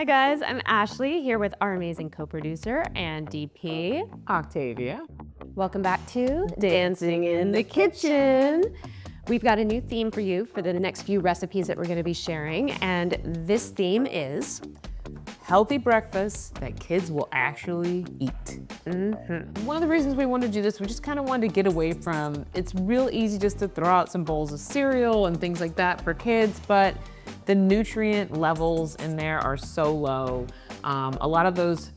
guys, I'm Ashley here with our amazing co-producer and DP, Octavia. Welcome back to Dancing in the Kitchen. We've got a new theme for you for the next few recipes that we're going to be sharing, and this theme is Healthy breakfast that kids will actually eat. One of the reasons we wanted to do this, we just kind of wanted to get away from, it's real easy just to throw out some bowls of cereal and things like that for kids, but the nutrient levels in there are so low. A lot of those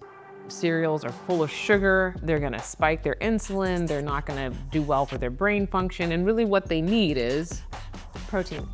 cereals are full of sugar. They're gonna spike their insulin. They're not gonna do well for their brain function. And really what they need is protein.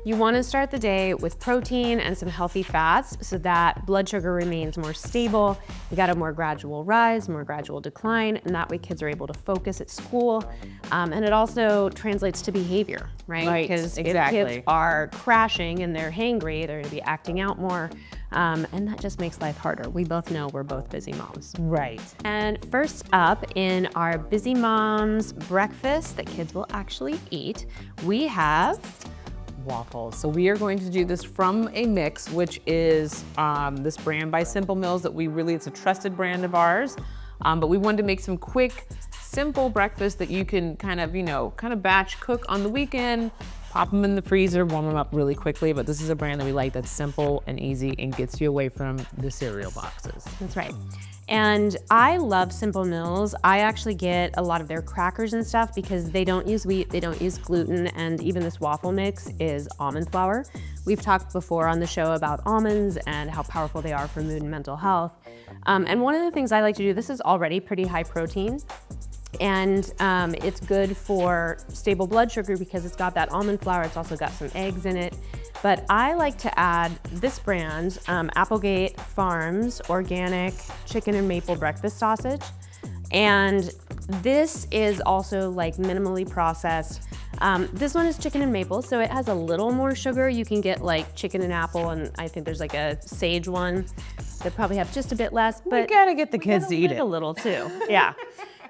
You want to start the day with protein and some healthy fats so that blood sugar remains more stable. You got a more gradual rise, more gradual decline, and that way kids are able to focus at school. And it also translates to behavior, right? Because if kids are crashing and they're hangry, they're going to be acting out more. And that just makes life harder. We both know we're both busy moms. Right. And first up in our Busy Moms breakfast that kids will actually eat, we have waffles. So we are going to do this from a mix, which is this brand by Simple Mills that it's a trusted brand of ours. But we wanted to make some quick, simple breakfast that you can kind of batch cook on the weekend, pop them in the freezer, warm them up really quickly. But this is a brand that we like that's simple and easy and gets you away from the cereal boxes. That's right. And I love Simple Mills. I actually get a lot of their crackers and stuff because they don't use wheat, they don't use gluten, and even this waffle mix is almond flour. We've talked before on the show about almonds and how powerful they are for mood and mental health. And one of the things I like to do, this is already pretty high protein, and it's good for stable blood sugar because it's got that almond flour. It's also got some eggs in it. But I like to add this brand, Applegate Farms Organic Chicken and Maple Breakfast Sausage. And this is also like minimally processed. This one is chicken and maple, so it has a little more sugar. You can get like chicken and apple, and I think there's like a sage one that probably have just a bit less. But we gotta get the kids to eat it a little too. Yeah.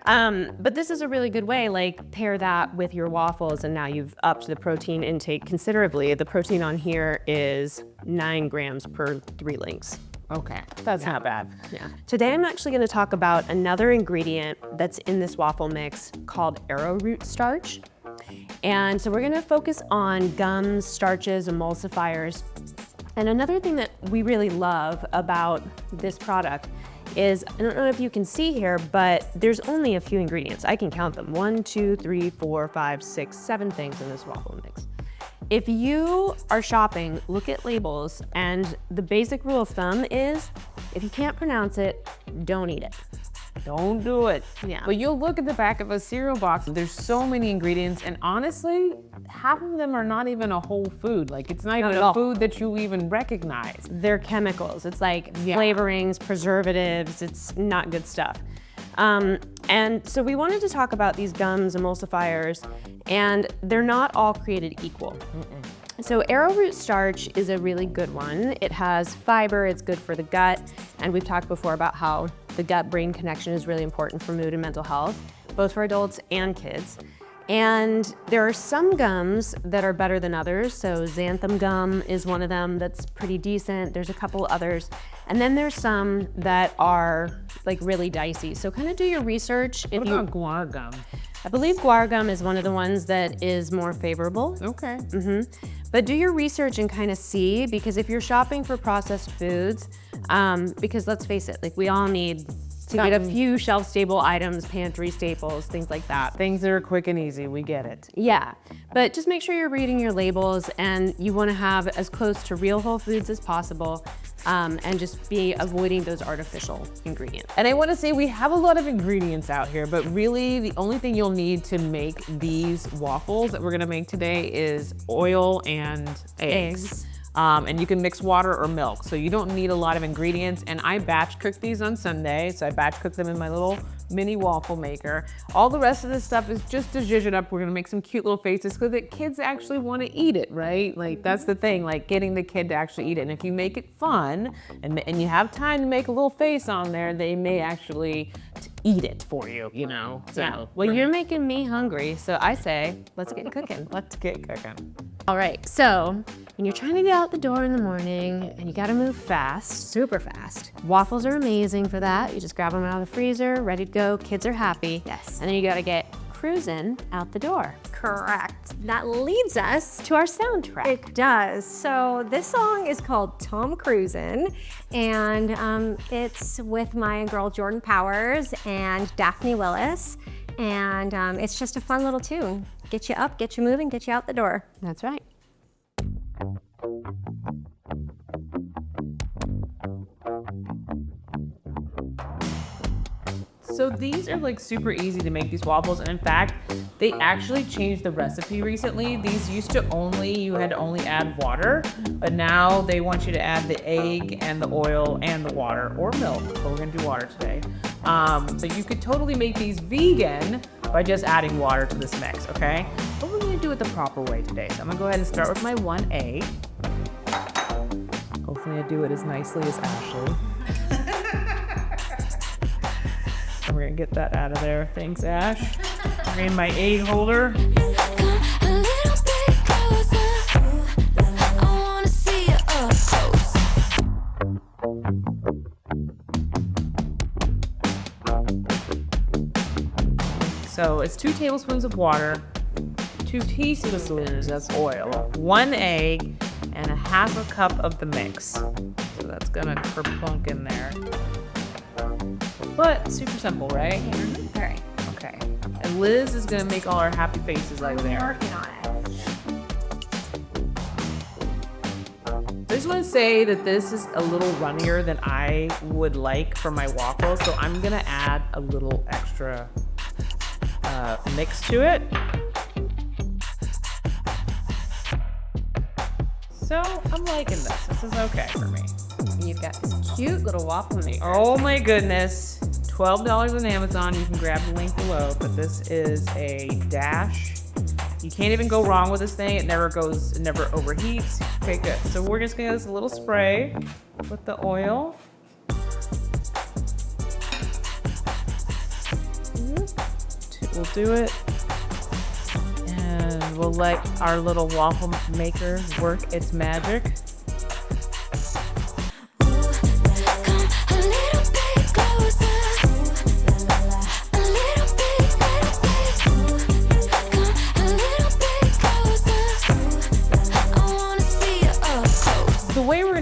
But this is a really good way, like pair that with your waffles and now you've upped the protein intake considerably. The protein on here is 9 grams per 3 links. Okay, that's not bad. Yeah. Today I'm actually gonna talk about another ingredient that's in this waffle mix called arrowroot starch. And so we're gonna focus on gums, starches, emulsifiers. And another thing that we really love about this product is, I don't know if you can see here, but there's only a few ingredients. I can count them. 1, 2, 3, 4, 5, 6, 7 things in this waffle mix. If you are shopping, look at labels, and the basic rule of thumb is, if you can't pronounce it, don't eat it. Don't do it. Yeah. But you'll look at the back of a cereal box, there's so many ingredients, and honestly, half of them are not even a whole food. Like, it's not even a food that you even recognize. They're chemicals. It's like flavorings, preservatives. It's not good stuff. And so we wanted to talk about these gums, emulsifiers, and they're not all created equal. So arrowroot starch is a really good one. It has fiber, it's good for the gut, and we've talked before about how the gut-brain connection is really important for mood and mental health, both for adults and kids. And there are some gums that are better than others. So xanthan gum is one of them that's pretty decent. There's a couple others. And then there's some that are like really dicey. So kind of do your research. What about guar gum? I believe guar gum is one of the ones that is more favorable. Okay. But do your research and kind of see, because if you're shopping for processed foods, because let's face it, like we all need to get a few shelf-stable items, pantry staples, things like that. Things that are quick and easy, we get it. Yeah, but just make sure you're reading your labels, and you want to have as close to real whole foods as possible, and just be avoiding those artificial ingredients. And I want to say we have a lot of ingredients out here, but really the only thing you'll need to make these waffles that we're going to make today is oil and eggs. And you can mix water or milk, so you don't need a lot of ingredients. And I batch cook these on Sunday, so I batch cook them in my little mini waffle maker. All the rest of this stuff is just to zhuzh it up. We're gonna make some cute little faces so that kids actually want to eat it, right? Like that's the thing, like getting the kid to actually eat it. And if you make it fun and you have time to make a little face on there, they may actually eat it for you, you know? So, yeah. Well, you're making me hungry, so I say, let's get cooking. Let's get cooking. All right, so and you're trying to get out the door in the morning and you gotta move fast, super fast. Waffles are amazing for that. You just grab them out of the freezer, ready to go, kids are happy. Yes. And then you gotta get cruising out the door. Correct. That leads us To our soundtrack. It does. So this song is called Tom Cruisin', and it's with my girl Jordan Powers and Daphne Willis, and it's just a fun little tune. Get you up, get you moving, get you out the door. That's right. So these are like super easy to make, these waffles, and in fact, they actually changed the recipe recently. These used to you had to only add water, but now they want you to add the egg and the oil and the water, or milk, but we're gonna do water today. So you could totally make these vegan by just adding water to this mix, okay? But we're gonna do it the proper way today. So I'm gonna go ahead and start with my 1 egg. Hopefully I do it as nicely as Ashley. We're gonna get that out of there. Thanks, Ash. Bring in my egg holder. So it's 2 tablespoons of water, 2 teaspoons of oil, 1 egg, and 1/2 cup of the mix. So that's gonna kerplunk in there. But super simple, right? All right. Okay. And Liz is gonna make all our happy faces like there. Working on it. I just want to say that this is a little runnier than I would like for my waffles, so I'm gonna add a little extra mix to it. So I'm liking this. This is okay for me. You've got this cute little waffle maker. Oh my goodness. $12 on Amazon. You can grab the link below, but this is a Dash. You can't even go wrong with this thing. It never overheats. Okay, good. So we're just gonna get this a little spray with the oil. We'll do it. And we'll let our little waffle maker work its magic.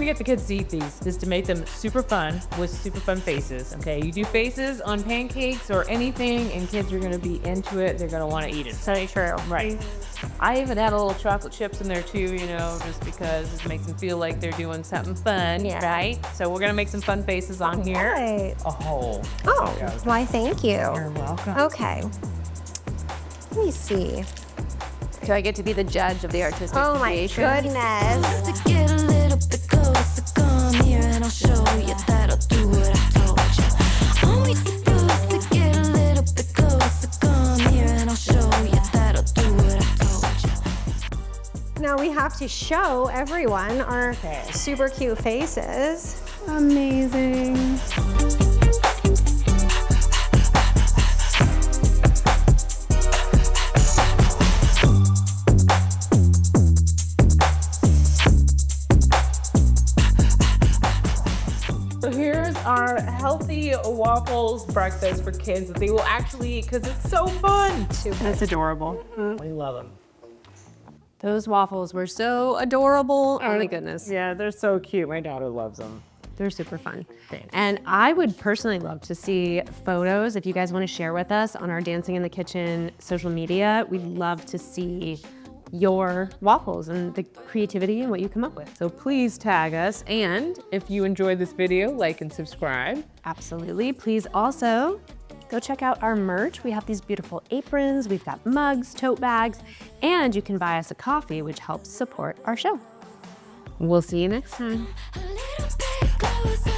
Get the kids to eat these is to make them super fun with super fun faces. Okay, you do faces on pancakes or anything and kids are gonna be into it. They're gonna want to eat it. So true. Right. I even add a little chocolate chips in there too, you know, just because it makes them feel like they're doing something fun, Yeah. right? So we're gonna make some fun faces on here. Right. Oh. Oh, why thank you. You're welcome. Okay. Let me see. Do I get to be the judge of the artistic Oh my creation? goodness. To get a little bit closer, come here and I'll show you that I'll do what I told you. Are we supposed to get a little bit closer, come here and I'll show you that I'll do what I told you. Now we have to show everyone our Okay. super cute faces. Amazing. So here's our healthy waffles breakfast for kids that they will actually eat because it's so fun. That's adorable. We love them. Those waffles were so adorable. Oh my goodness. Yeah, they're so cute. My daughter loves them. They're super fun. Thanks. And I would personally love to see photos if you guys want to share with us on our Dancing in the Kitchen social media. We'd love to see your waffles and the creativity and what you come up with. So please tag us. And if you enjoyed this video, like and subscribe. Absolutely. Please also go check out our merch. We have these beautiful aprons, we've got mugs, tote bags, and you can buy us a coffee, which helps support our show. We'll see you next time. A little bit closer.